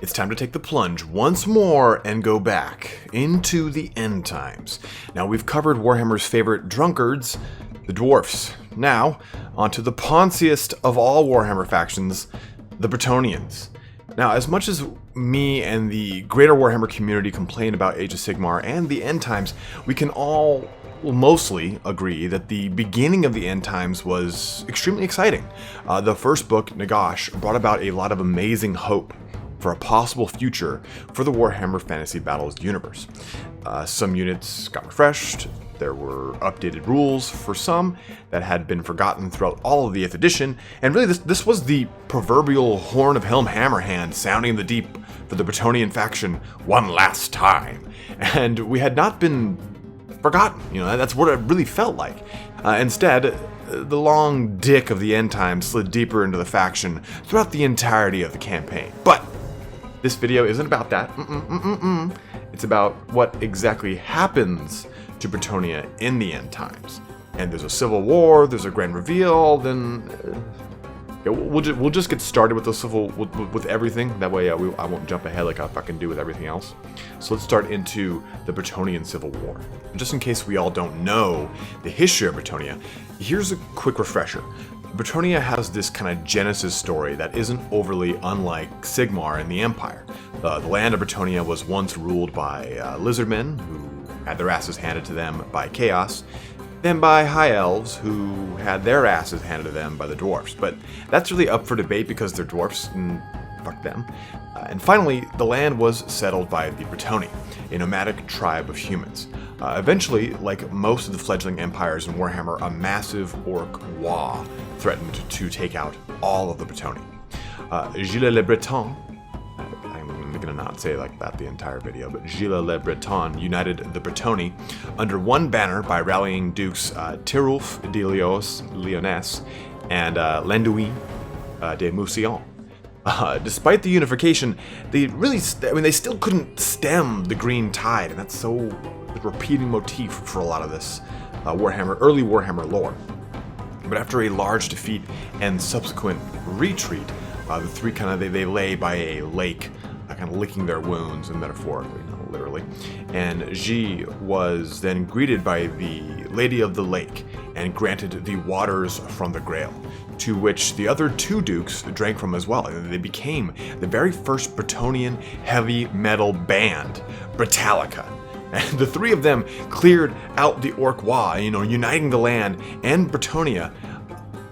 it's time to take the plunge once more and go back into the end times. Now, we've covered Warhammer's favorite drunkards, the dwarfs. Now, onto the ponziest of all Warhammer factions, the Bretonnians. Now, as much as me and the greater Warhammer community complain about Age of Sigmar and the end times, we can all mostly agree that the beginning of the end times was extremely exciting. The first book, Nagash, brought about a lot of amazing hope for a possible future for the Warhammer Fantasy Battles universe. Some units got refreshed, there were updated rules for some that had been forgotten throughout all of the 5th edition, and really this was the proverbial Horn of Helm Hammerhand sounding in the deep for the Bretonnian faction one last time. And we had not been forgotten, that's what it really felt like. Instead, the long dick of the end times slid deeper into the faction throughout the entirety of the campaign. But this video isn't about that. It's about what exactly happens to Bretonnia in the end times. And there's a civil war, there's a grand reveal, then we'll just get started with with everything. That way I won't jump ahead like I fucking do with everything else. So let's start into the Bretonnian Civil War. And just in case we all don't know the history of Bretonnia, here's a quick refresher. Bretonnia has this kind of genesis story that isn't overly unlike Sigmar and the Empire. The land of Bretonnia was once ruled by lizardmen who had their asses handed to them by chaos, then by high elves who had their asses handed to them by the dwarfs. But that's really up for debate because they're dwarfs and fuck them. And finally, the land was settled by the Bretonnia, a nomadic tribe of humans. Eventually, like most of the fledgling empires in Warhammer, a massive orc Waaagh threatened to take out all of the Bretonnia. Gilles le Breton, I'm going to not say like that the entire video, but Gilles le Breton united the Bretonnia under one banner by rallying dukes Tirulf de Lyonesse and Landuin de Mousillon. Despite the unification, they still couldn't stem the green tide, and that's so a repeating motif for a lot of this early Warhammer lore. But after a large defeat and subsequent retreat, the three they lay by a lake, kind of licking their wounds, and metaphorically, not literally. And Guy was then greeted by the Lady of the Lake and granted the waters from the Grail, to which the other two dukes drank from as well. And they became the very first Bretonnian heavy metal band, Britannica. And the three of them cleared out the orc Waaagh, uniting the land, and Bretonnia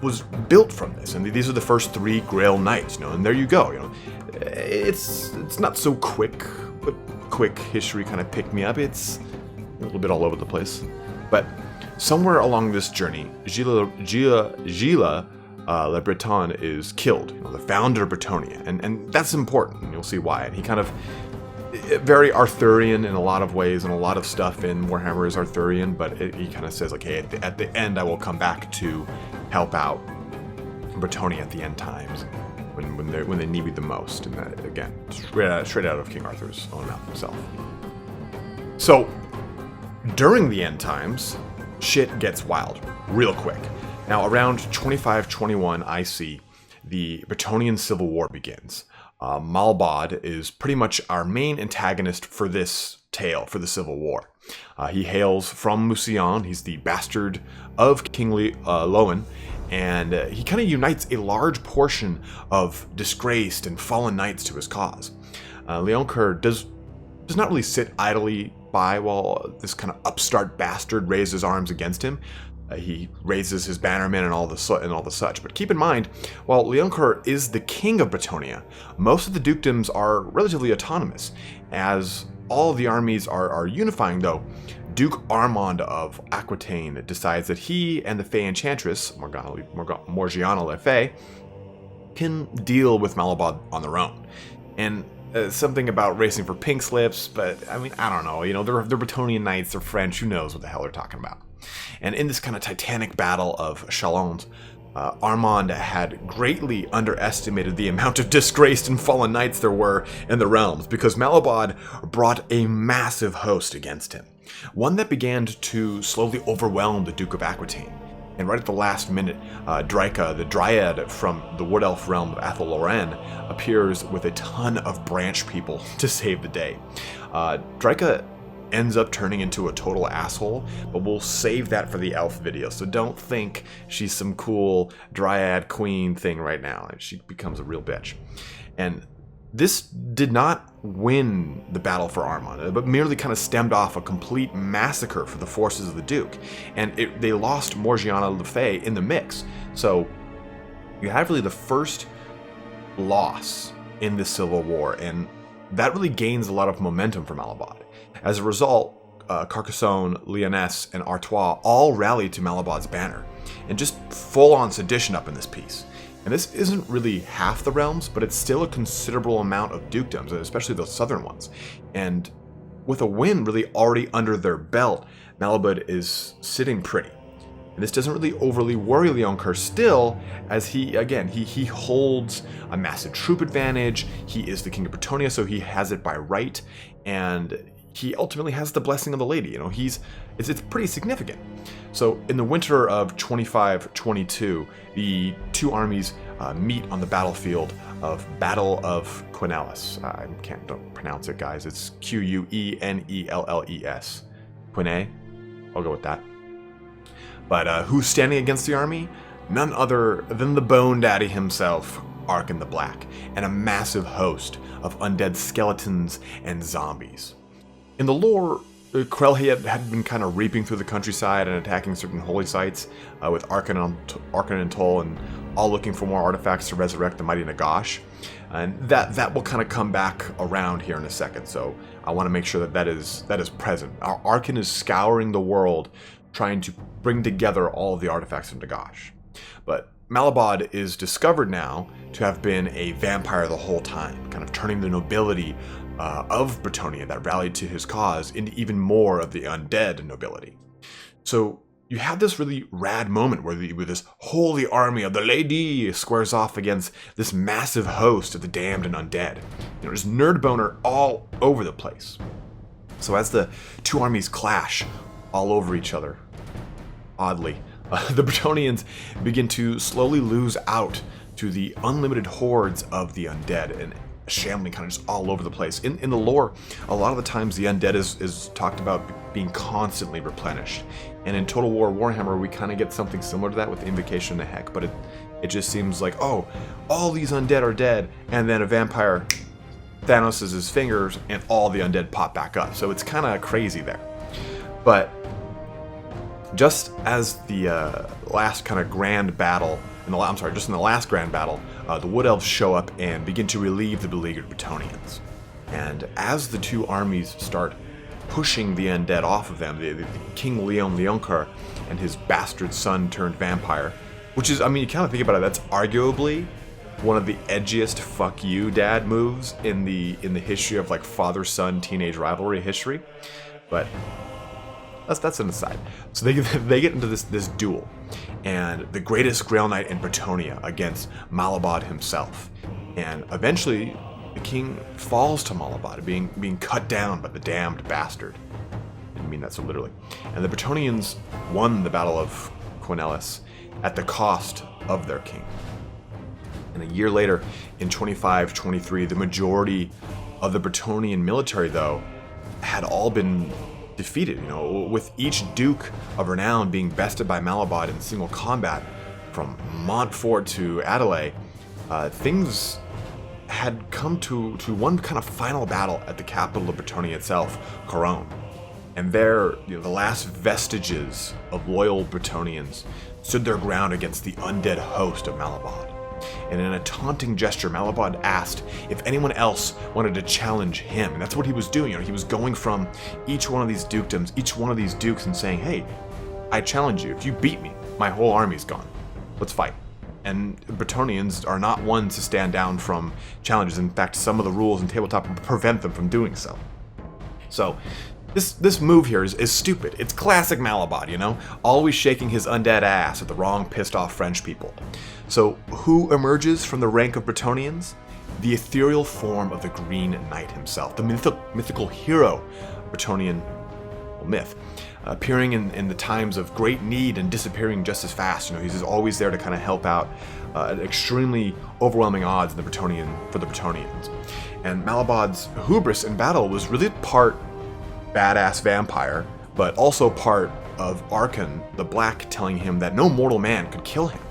was built from this. And these are the first 3 Grail Knights, and there you go, It's not so quick, but quick history kind of picked me up. It's a little bit all over the place. But somewhere along this journey, Gilles le Breton is killed, the founder of Bretonnia. And that's important, and you'll see why. And he kind of, very Arthurian in a lot of ways, and a lot of stuff in Warhammer is Arthurian, but he kind of says, like, hey, at the end I will come back to help out Bretonnia at the end times. When they need me the most, and that, again, straight out of King Arthur's own mouth himself. So, during the end times, shit gets wild real quick. Now, around 2521 IC, the Bretonnian Civil War begins. Malbod is pretty much our main antagonist for this tale, for the Civil War. He hails from Mousillon. He's the bastard of King Louen, and he kind of unites a large portion of disgraced and fallen knights to his cause. Leoncouer does not really sit idly by while this kind of upstart bastard raises arms against him. He raises his bannermen and all the such. But keep in mind, while Leoncouer is the king of Bretonnia, most of the dukedoms are relatively autonomous. As all of the armies are unifying, though, Duke Armand of Aquitaine decides that he and the Fey Enchantress, Morgiana Le Fay, can deal with Malbod on their own. And something about racing for pink slips, but I don't know. They're Bretonnian knights, they're French, who knows what the hell they're talking about. And in this kind of titanic battle of Chalons, Armand had greatly underestimated the amount of disgraced and fallen knights there were in the realms, because Malbod brought a massive host against him, one that began to slowly overwhelm the Duke of Aquitaine. And right at the last minute, Draika, the dryad from the Wood Elf realm of Athel Loren, appears with a ton of branch people to save the day. Draika ends up turning into a total asshole, but we'll save that for the elf video, so don't think she's some cool dryad queen thing right now. She becomes a real bitch. And this did not win the battle for Armagh, but merely kind of stemmed off a complete massacre for the forces of the Duke, and they lost Morgiana le Fay in the mix. So you have really the first loss in the Civil War, and that really gains a lot of momentum for Malabad. As a result, Carcassonne, Lyonesse, and Artois all rallied to Malabad's banner, and just full-on sedition up in this piece. And this isn't really half the realms, but it's still a considerable amount of dukedoms, especially those southern ones. And with a win really already under their belt, Malabad is sitting pretty. And this doesn't really overly worry Leoncoeur still, as he holds a massive troop advantage. He is the king of Bretonnia, so he has it by right, and he ultimately has the blessing of the lady. It's pretty significant. So in the winter of 25-22, the two armies meet on the battlefield of Battle of Quenelles. Don't pronounce it, guys. It's Quenelles. Quene. I'll go with that. But who's standing against the army? None other than the Bone Daddy himself, Arkan the Black, and a massive host of undead skeletons and zombies. In the lore, Krell had been kind of reaping through the countryside and attacking certain holy sites with Arkan and Toll, and all looking for more artifacts to resurrect the mighty Nagash. And that will kind of come back around here in a second, so I want to make sure that is present. Arkan is scouring the world, trying to bring together all of the artifacts of Nagash. But Malabad is discovered now to have been a vampire the whole time, kind of turning the nobility of Bretonnia that rallied to his cause into even more of the undead nobility. So you have this really rad moment where this holy army of the Lady squares off against this massive host of the damned and undead. There's nerd boner all over the place. So as the two armies clash all over each other, oddly, the Bretonnians begin to slowly lose out to the unlimited hordes of the undead, and shambling kind of just all over the place. In the lore, a lot of the times the undead is talked about being constantly replenished. And in Total War Warhammer, we kind of get something similar to that with the Invocation of Heck, but it just seems like, oh, all these undead are dead, and then a vampire Thanos' his fingers, and all the undead pop back up. So it's kind of crazy there. But just as the last kind of grand battle, in the last grand battle, the Wood Elves show up and begin to relieve the beleaguered Bretonnians. And as the two armies start pushing the undead off of them, the King Louen Leoncouer and his bastard son turned vampire, which is, you kind of think about it, that's arguably one of the edgiest fuck you dad moves in the history of like father-son teenage rivalry history. But that's an aside. So they get into this duel, and the greatest Grail Knight in Bretonnia against Malabad himself, and eventually the king falls to Malabad, being cut down by the damned bastard. I didn't mean that so literally. And the Bretonnians won the Battle of Quenelles at the cost of their king. And a year later, in 25-23, the majority of the Bretonnian military, though, had all been defeated, with each Duke of Renown being bested by Malabad in single combat, from Montfort to Adelaide. Things had come to one kind of final battle at the capital of Bretonnia itself, Coron. And there, the last vestiges of loyal Bretonnians stood their ground against the undead host of Malabad. And in a taunting gesture, Malabad asked if anyone else wanted to challenge him. And that's what he was doing. He was going from each one of these dukedoms, each one of these dukes, and saying, hey, I challenge you. If you beat me, my whole army's gone. Let's fight. And Bretonnians are not ones to stand down from challenges. In fact, some of the rules in tabletop prevent them from doing so. So this move here is stupid. It's classic Malabad, always shaking his undead ass at the wrong pissed off French people. So who emerges from the rank of Bretonnians? The ethereal form of the Green Knight himself, the mythical hero of Bretonnian myth. appearing in the times of great need and disappearing just as fast. You know, he's just always there to kind of help out at extremely overwhelming odds for the Bretonnians. And Malabad's hubris in battle was really part badass vampire, but also part of Arkhan the Black telling him that no mortal man could kill him.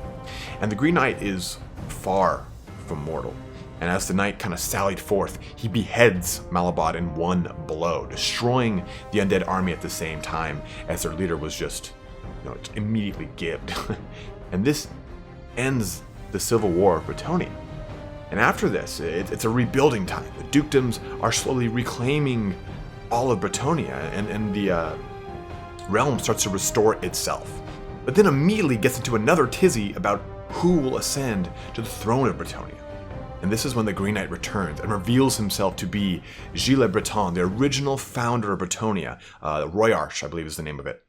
And the Green Knight is far from mortal. And as the knight kind of sallied forth, he beheads Malabad in one blow, destroying the undead army at the same time as their leader was just, immediately gibbed. And this ends the Civil War of Bretonnia. And after this, it's a rebuilding time. The dukedoms are slowly reclaiming all of Bretonnia, and the realm starts to restore itself. But then immediately gets into another tizzy about who will ascend to the throne of Bretonnia. And this is when the Green Knight returns and reveals himself to be Gilles le Breton, the original founder of Bretonnia. Royarch, I believe is the name of it.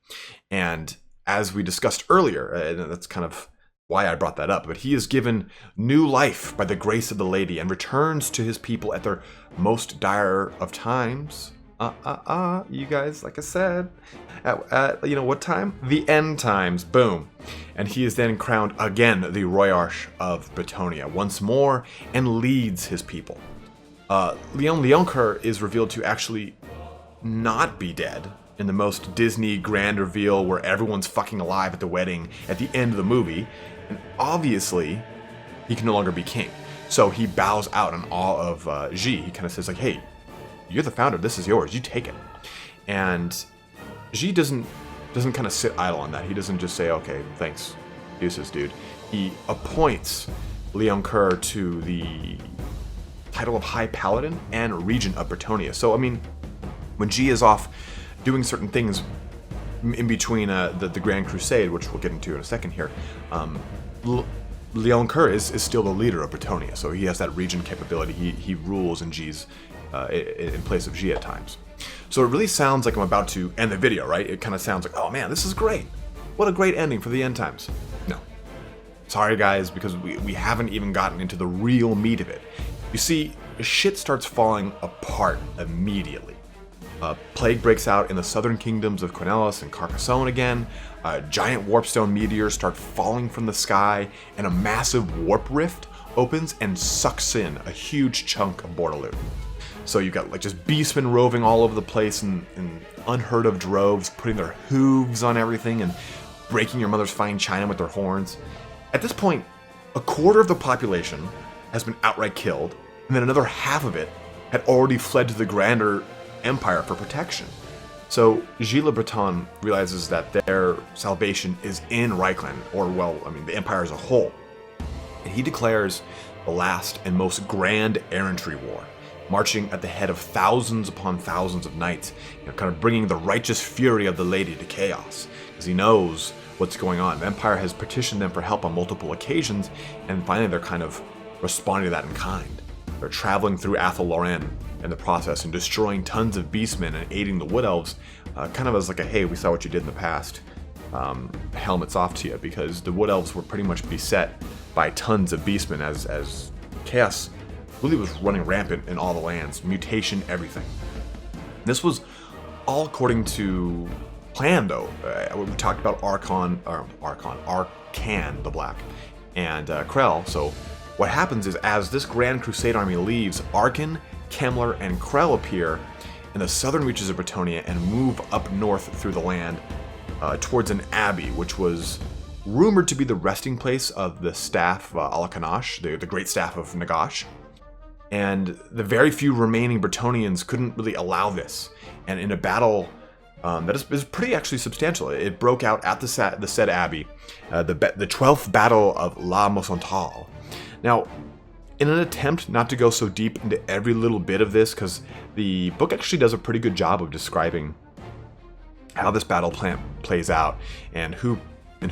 And as we discussed earlier, and that's kind of why I brought that up, but he is given new life by the grace of the lady and returns to his people at their most dire of times. You guys, like I said, at what time? The end times, boom. And he is then crowned again the Royarch of Bretonnia once more and leads his people. Louen Leoncouer is revealed to actually not be dead in the most Disney grand reveal where everyone's fucking alive at the wedding at the end of the movie. And obviously, he can no longer be king. So he bows out in awe of Gilles. He kind of says like, hey, you're the founder, this is yours, you take it. And Gilles doesn't kind of sit idle on that. He doesn't just say, okay, thanks, deuces, dude. He appoints Leoncouer to the title of High Paladin and Regent of Bretonnia. So, I mean, when Gilles is off doing certain things in between the Grand Crusade, which we'll get into in a second here, Leoncouer is still the leader of Bretonnia. So he has that regent capability. He rules in Gilles' in place of Gilles at times. So it really sounds like I'm about to end the video, right? It kind of sounds like, oh man, this is great. What a great ending for the end times. No. Sorry guys, because we haven't even gotten into the real meat of it. You see, shit starts falling apart immediately. Plague breaks out in the southern kingdoms of Cornelis and Carcassonne again. Giant warpstone meteors start falling from the sky, and a massive warp rift opens and sucks in a huge chunk of Bordeloo. So you've got like just beastmen roving all over the place in unheard of droves, putting their hooves on everything and breaking your mother's fine china with their horns. At this point, a quarter of the population has been outright killed, and then another half of it had already fled to the grander empire for protection. So Gilles le Breton realizes that their salvation is in Reichland, or the empire as a whole. And he declares the last and most grand errantry war, marching at the head of thousands upon thousands of knights, kind of bringing the righteous fury of the lady to chaos, because he knows what's going on. The Empire has petitioned them for help on multiple occasions, and finally they're kind of responding to that in kind. They're traveling through Athol Lorraine in the process and destroying tons of beastmen and aiding the Wood Elves, kind of as like a, hey, we saw what you did in the past, helmets off to you, because the Wood Elves were pretty much beset by tons of beastmen as chaos really was running rampant in all the lands, mutation, everything. This was all according to plan, though. We talked about Arkhan the Black, and Krell. So what happens is, as this Grand Crusade army leaves, Arkhan, Kemmler, and Krell appear in the southern reaches of Bretonnia and move up north through the land towards an abbey, which was rumored to be the resting place of the staff Alakanash, the great staff of Nagash. And the very few remaining Bretonnians couldn't really allow this. And in a battle that is pretty actually substantial, it broke out at the said abbey, the 12th Battle of La Mosontal. Now, in an attempt not to go so deep into every little bit of this, because the book actually does a pretty good job of describing how this battle plays out, and who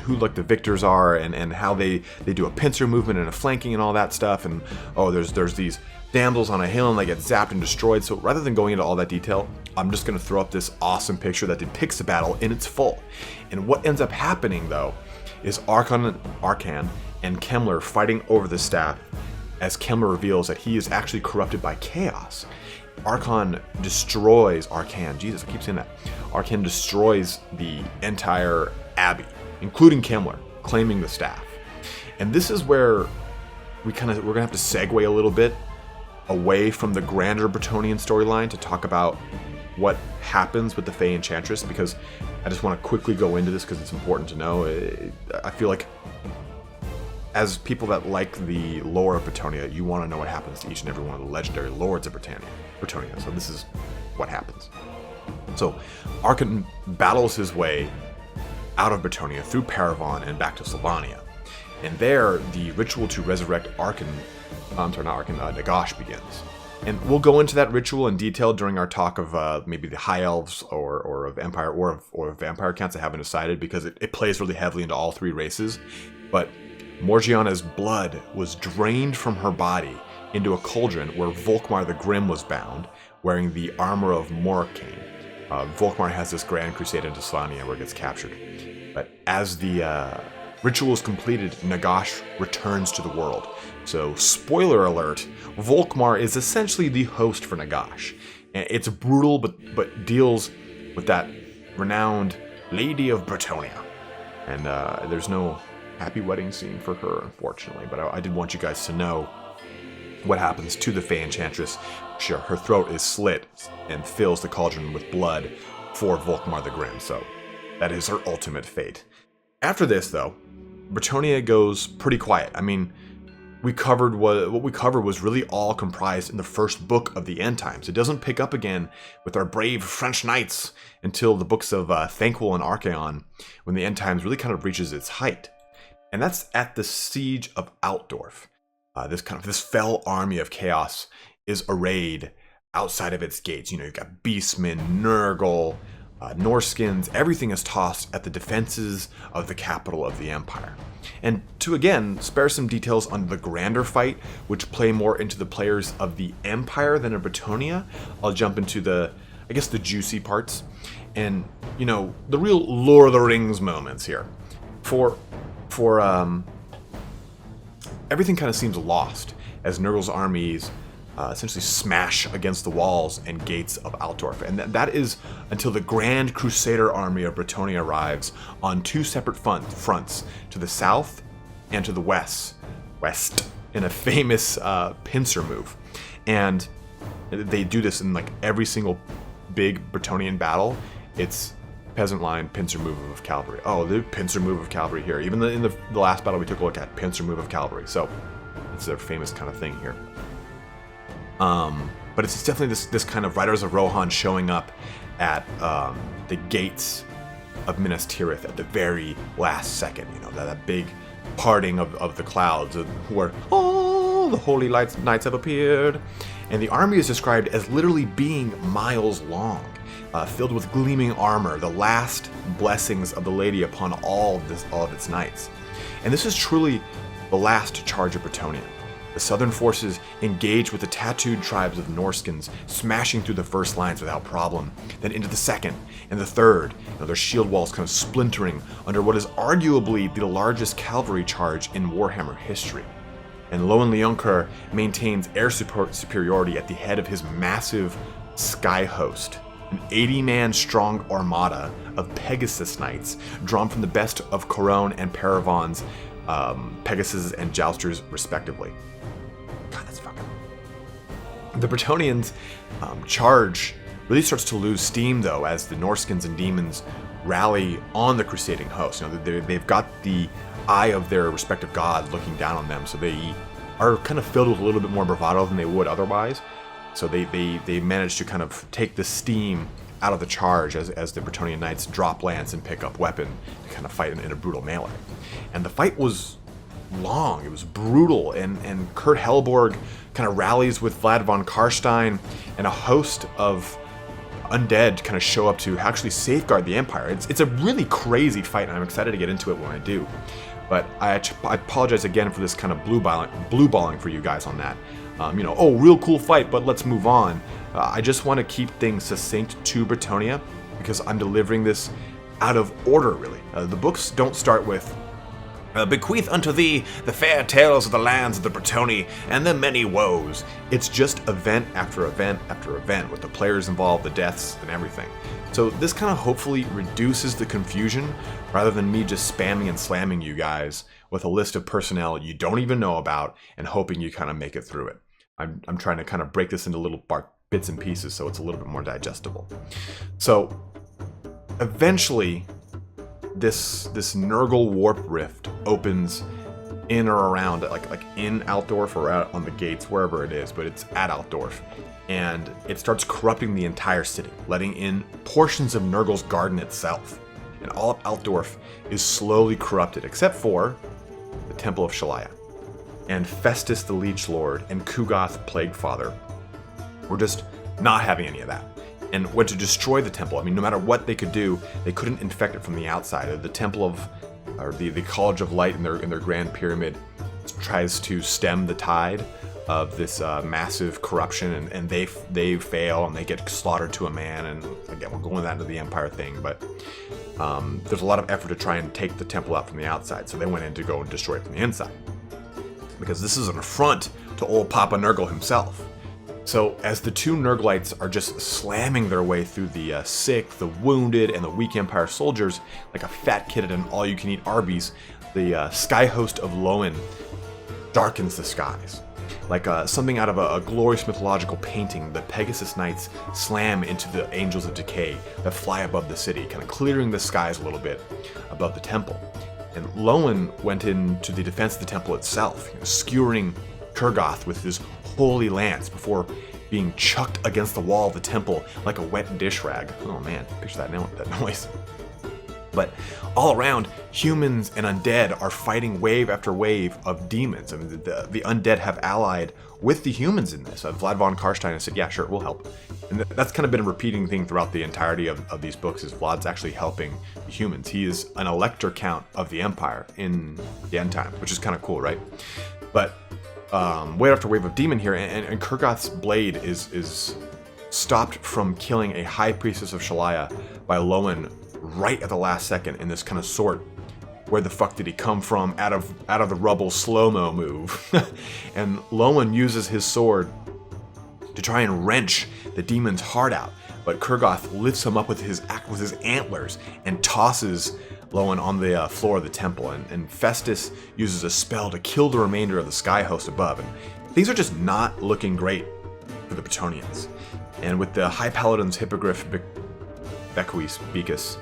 like the victors are, and how they do a pincer movement and a flanking and all that stuff, and there's these damsels on a hill and they get zapped and destroyed. So rather than going into all that detail, I'm just going to throw up this awesome picture that depicts the battle in its full. And what ends up happening, though, is Arkhan and Kemmler fighting over the staff, as Kemmler reveals that he is actually corrupted by chaos. Arkhan destroys Arcan destroys the entire abbey, including Kimmler, claiming the staff. And this is where we're gonna have to segue a little bit away from the grander Bretonnian storyline to talk about what happens with the Fey Enchantress, because I just want to quickly go into this because it's important to know. I feel like as people that like the lore of Bretonnia, you want to know what happens to each and every one of the legendary lords of Bretonnia. So this is what happens. So Arcan battles his way out of Bretonnia through Paravon and back to Sylvania. And there, the ritual to resurrect Nagash begins. And we'll go into that ritual in detail during our talk of maybe the High Elves or of Empire or of Vampire counts. I haven't decided because it plays really heavily into all three races. But Morgiana's blood was drained from her body into a cauldron where Volkmar the Grim was bound, wearing the armor of Morkane. Volkmar has this grand crusade into Slania where it gets captured. But as the ritual is completed, Nagash returns to the world. So, spoiler alert, Volkmar is essentially the host for Nagash. And it's brutal, but deals with that renowned Lady of Bretonnia. And there's no happy wedding scene for her, unfortunately. But I did want you guys to know what happens to the Fey Enchantress. Sure, her throat is slit and fills the cauldron with blood for Volkmar the Grim. So, that is her ultimate fate. After this, though, Bretonnia goes pretty quiet. I mean, what we covered was really all comprised in the first book of the End Times. It doesn't pick up again with our brave French knights until the books of Thanquol and Archaon, when the End Times really kind of reaches its height. And that's at the Siege of Altdorf. This fell army of chaos is arrayed outside of its gates. You know, you've got beastmen, Nurgle, Norskins, everything is tossed at the defenses of the capital of the Empire. And to again spare some details on the grander fight, which play more into the players of the Empire than of Bretonnia, I'll jump into the juicy parts and, you know, the real Lord of the Rings moments here. For everything kind of seems lost as Nurgle's armies essentially smash against the walls and gates of Altdorf. And that is until the Grand Crusader Army of Bretonnia arrives on two separate fronts, to the south and to the west, in a famous pincer move. And they do this in like every single big Bretonnian battle. It's peasant line, pincer move of cavalry. Oh, the pincer move of cavalry here. Even in the last battle we took a look at, pincer move of cavalry. So it's their famous kind of thing here. But it's definitely this kind of Riders of Rohan showing up at the gates of Minas Tirith at the very last second. You know, that big parting of the clouds where, oh, the holy knights have appeared. And the army is described as literally being miles long, filled with gleaming armor, the last blessings of the Lady upon all of its knights. And this is truly the last charge of Bretonnia. The southern forces engage with the tattooed tribes of Norskins, smashing through the first lines without problem, then into the second and the third, their shield walls kind of splintering under what is arguably the largest cavalry charge in Warhammer history. And Louen Leoncouer maintains air superiority at the head of his massive sky host, an 80-man strong armada of Pegasus knights, drawn from the best of Corone and Paravon's Pegasus and Jousters, respectively. God, that's fucking... The Bretonnians' charge really starts to lose steam, though, as the Norskins and demons rally on the crusading host. You know, they've got the eye of their respective gods looking down on them, so they are kind of filled with a little bit more bravado than they would otherwise. So they manage to kind of take the steam out of the charge as the Bretonnian knights drop lance and pick up weapon to kind of fight in a brutal melee. And the fight was long, it was brutal, and Kurt Hellborg kind of rallies with Vlad von Karstein, and a host of undead kind of show up to actually safeguard the Empire. It's a really crazy fight, and I'm excited to get into it when I do. But I apologize again for this kind of blue balling for you guys on that. Real cool fight, but let's move on. I just want to keep things succinct to Bretonnia because I'm delivering this out of order, really. The books don't start with Bequeath unto thee the fair tales of the lands of the Bretonnia and the many woes. It's just event after event after event with the players involved, the deaths, and everything. So this kind of hopefully reduces the confusion rather than me just spamming and slamming you guys with a list of personnel you don't even know about and hoping you kind of make it through it. I'm trying to kind of break this into little bits and pieces so it's a little bit more digestible. So eventually this Nurgle warp rift opens in or around like in Altdorf or out on the gates, wherever it is, but it's at Altdorf, and it starts corrupting the entire city, letting in portions of Nurgle's garden itself, and all of Altdorf is slowly corrupted except for the Temple of Shalaia. And Festus the Leech Lord and Kugoth Plaguefather were just not having any of that, and went to destroy the temple. I mean, no matter what they could do, they couldn't infect it from the outside. The temple of, or the College of Light in their Grand Pyramid tries to stem the tide of this massive corruption, and they fail and they get slaughtered to a man. And again, we'll go into that into the Empire thing, but there's a lot of effort to try and take the temple out from the outside, so they went in to go and destroy it from the inside, because this is an affront to old Papa Nurgle himself. So as the two Nurglites are just slamming their way through the sick, the wounded, and the weak Empire soldiers like a fat kid at an all-you-can-eat Arby's, the sky host of Louen darkens the skies. Like something out of a glorious mythological painting, the Pegasus Knights slam into the Angels of Decay that fly above the city, kind of clearing the skies a little bit above the temple. And Louen went into the defense of the temple itself, skewering Kurgoth with his holy lance before being chucked against the wall of the temple like a wet dish rag. Oh man, picture that noise. But all around, humans and undead are fighting wave after wave of demons. I mean, the undead have allied with the humans in this. Vlad von Karstein has said, yeah, sure, we'll help. And that's kind of been a repeating thing throughout the entirety of these books, is Vlad's actually helping the humans. He is an elector count of the Empire in the end times, which is kind of cool, right? But wave after wave of demon here, and Kurgoth's blade is stopped from killing a high priestess of Shalaia by Louen right at the last second in this kind of sort, where the fuck did he come from, out of the rubble slow-mo move. And Louen uses his sword to try and wrench the demon's heart out, but Kurgoth lifts him up with his antlers and tosses Louen on the floor of the temple, and Festus uses a spell to kill the remainder of the sky host above, and things are just not looking great for the Bretonnians. And with the High Paladin's Hippogriff Becus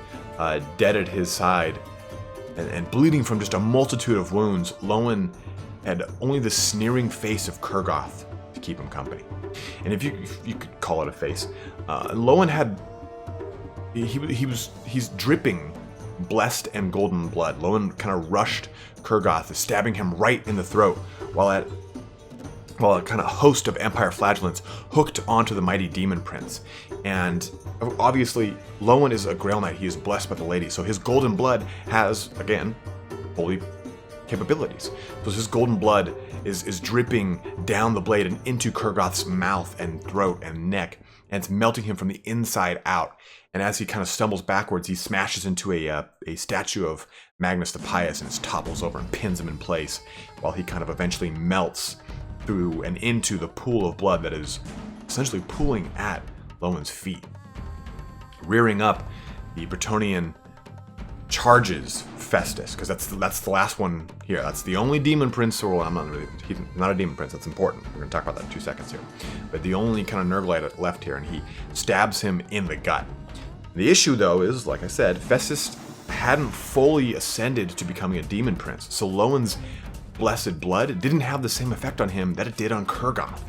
dead at his side and bleeding from just a multitude of wounds, Louen had only the sneering face of Kurgoth to keep him company. And if you could call it a face, Louen had he's dripping blessed and golden blood. Louen kind of rushed Kurgoth, stabbing him right in the throat, while a kind of host of Empire flagellants hooked onto the mighty Demon Prince. And obviously, Louen is a Grail Knight. He is blessed by the lady, so his golden blood has, again, holy capabilities. So his golden blood is dripping down the blade and into Kurgoth's mouth and throat and neck, and it's melting him from the inside out. And as he kind of stumbles backwards, he smashes into a statue of Magnus the Pious, and it topples over and pins him in place, while he kind of eventually melts through and into the pool of blood that is essentially pooling at Lowen's feet. Rearing up, the Bretonnian charges Festus, because that's the last one here. That's the only demon prince, or he's not a demon prince, that's important. We're going to talk about that in 2 seconds here. But the only kind of Nurglite left here, and he stabs him in the gut. The issue, though, is, like I said, Festus hadn't fully ascended to becoming a demon prince, so Lowen's blessed blood didn't have the same effect on him that it did on Kurgoth.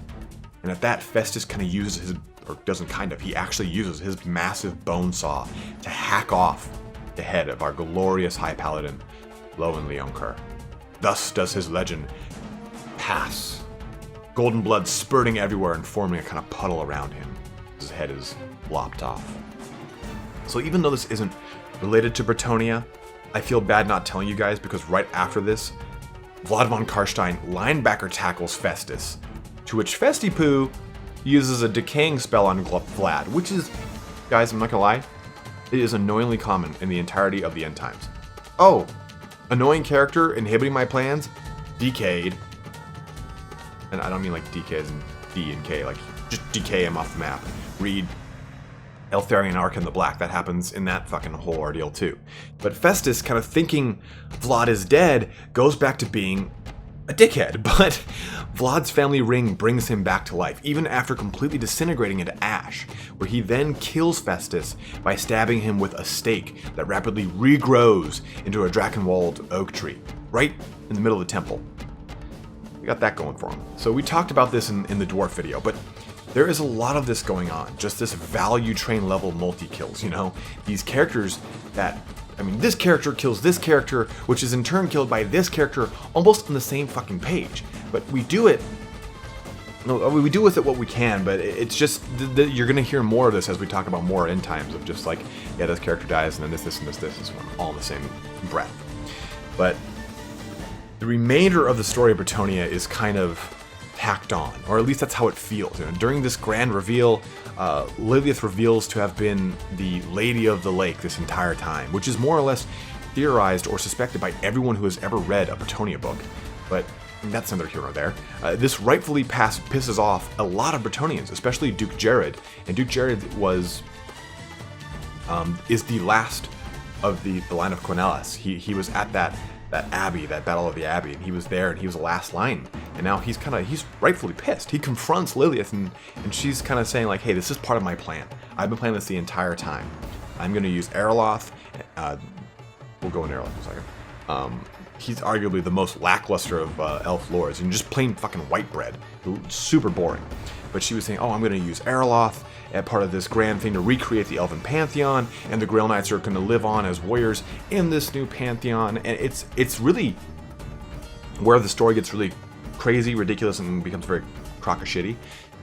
And at that, Festus kind of uses his, or doesn't kind of, he actually uses his massive bone saw to hack off the head of our glorious High Paladin, Louen Leoncouer. Thus does his legend pass, golden blood spurting everywhere and forming a kind of puddle around him. His head is lopped off. So even though this isn't related to Bretonnia, I feel bad not telling you guys, because right after this, Vlad von Karstein linebacker tackles Festus, to which Festipoo uses a decaying spell on Vlad, which is, guys, I'm not gonna lie, it is annoyingly common in the entirety of the end times. Oh, Annoying character inhibiting my plans, decayed. And I don't mean like DK as in D and K, like just decay him off the map. Read Eltharion Ark in the Black, that happens in that fucking whole ordeal too. But Festus, kind of thinking Vlad is dead, goes back to being a dickhead, but Vlad's family ring brings him back to life, even after completely disintegrating into ash, where he then kills Festus by stabbing him with a stake that rapidly regrows into a Drakenwald oak tree, right in the middle of the temple. We got that going for him. So we talked about this in the dwarf video, but there is a lot of this going on, just this value train level multi-kills, you know? These characters that, I mean, this character kills this character, which is in turn killed by this character almost on the same fucking page. But we do it, we do with it what we can, but it's just, you're gonna hear more of this as we talk about more end times of just like, yeah, this character dies and then this, and this is all in the same breath. But the remainder of the story of Bretonnia is kind of tacked on, or at least that's how it feels. You know, during this grand reveal, Lilith reveals to have been the Lady of the Lake this entire time, which is more or less theorized or suspected by everyone who has ever read a Bretonnia book. But that's neither here nor there. This rightfully pisses off a lot of Bretonnians, especially Duke Jared. And Duke Jared is the last of the line of Cornelis. He was at that abbey, that Battle of the Abbey, and he was there, and he was the last line. And now he's rightfully pissed. He confronts Lilith, and she's kind of saying like, hey, this is part of my plan. I've been planning this the entire time. I'm going to use Erloth. We'll go into Erloth in a second. He's arguably the most lackluster of elf lords, and just plain fucking white bread. Super boring. But she was saying, oh, I'm going to use Erloth as part of this grand thing to recreate the elven pantheon, and the Grail Knights are going to live on as warriors in this new pantheon. And it's really where the story gets really crazy, ridiculous, and becomes very crock-a-shitty.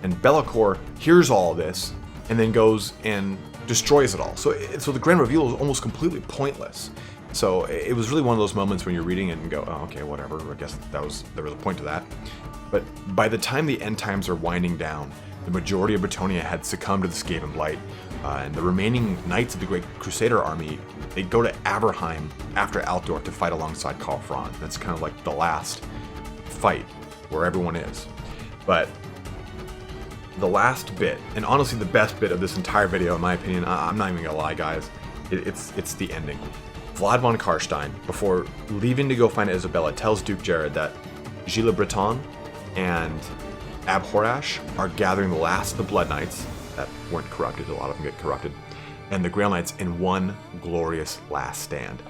And Be'lakor hears all this and then goes and destroys it all. So the grand reveal is almost completely pointless. So it was really one of those moments when you're reading it and go, oh, okay, whatever. I guess there was a point to that. But by the time the end times are winding down, the majority of Bretonnia had succumbed to the Skaven Blight, and the remaining knights of the Great Crusader Army, they go to Aberheim after Altdorf to fight alongside Karl Franz. That's kind of like the last fight where everyone is. But the last bit, and honestly the best bit of this entire video, in my opinion, I'm not even gonna lie, guys, it's the ending. Vlad von Karstein, before leaving to go find Isabella, tells Duke Jared that Gilles Le Breton and Abhorrash are gathering the last of the Blood Knights that weren't corrupted, a lot of them get corrupted, and the Grail Knights in one glorious last stand.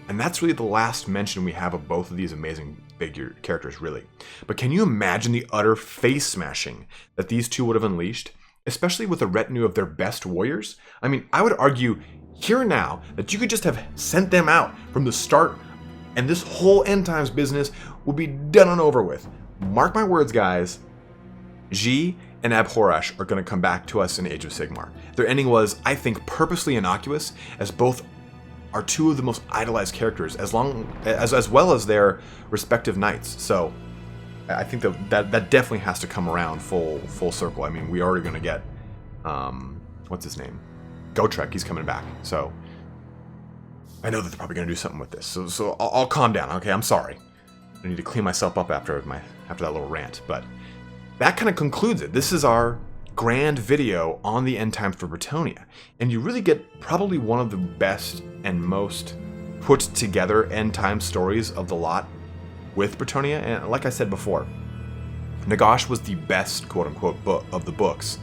And that's really the last mention we have of both of these amazing characters, really. But can you imagine the utter face smashing that these two would have unleashed, especially with a retinue of their best warriors? I mean, I would argue here and now that you could just have sent them out from the start, and this whole end times business would be done and over with. Mark my words, guys. G and Abhorrash are going to come back to us in Age of Sigmar. Their ending was, I think, purposely innocuous, as both are two of the most idolized characters, as well as their respective knights. So I think that definitely has to come around full circle. I mean, we already going to get what's his name, Gotrek. He's coming back. So I know that they're probably going to do something with this. So I'll calm down. Okay, I'm sorry. I need to clean myself up after that little rant. But that kind of concludes it. This is our grand video on the end times for Bretonnia, and you really get probably one of the best and most put together end time stories of the lot with Bretonnia. And like I said before, Nagash was the best quote-unquote book of the books,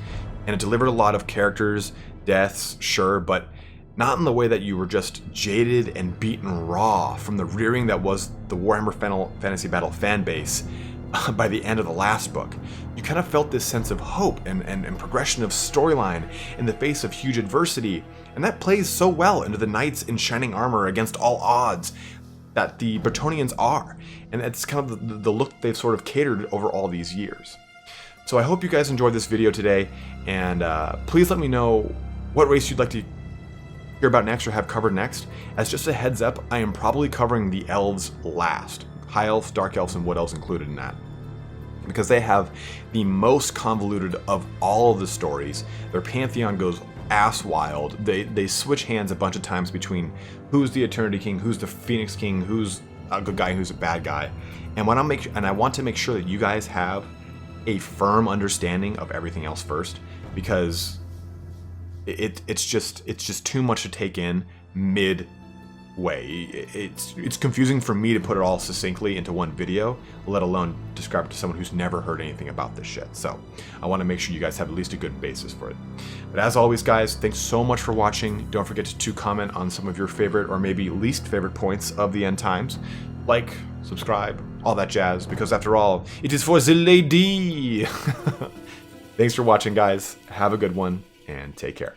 and it delivered a lot of characters, deaths, sure, but not in the way that you were just jaded and beaten raw from the rearing that was the Warhammer Fantasy Battle fan base by the end of the last book. You kind of felt this sense of hope and progression of storyline in the face of huge adversity, and that plays so well into the knights in shining armor against all odds that the Bretonnians are, and it's kind of the look they've sort of catered over all these years. So I hope you guys enjoyed this video today, and please let me know what race you'd like to hear about next or have covered next. As just a heads up, I am probably covering the elves last. High elves, dark elves, and wood elves included in that, because they have the most convoluted of all of the stories. Their pantheon goes ass wild. They switch hands a bunch of times between who's the Eternity King, who's the Phoenix King, who's a good guy, who's a bad guy. And I want to make sure that you guys have a firm understanding of everything else first, because it's just too much to take in midway. It's confusing for me to put it all succinctly into one video, let alone describe it to someone who's never heard anything about this shit. So I want to make sure you guys have at least a good basis for it. But as always, guys, thanks so much for watching. Don't forget to comment on some of your favorite or maybe least favorite points of the end times. Like, subscribe, all that jazz, because after all, it is for the lady. Thanks for watching, guys. Have a good one, and take care.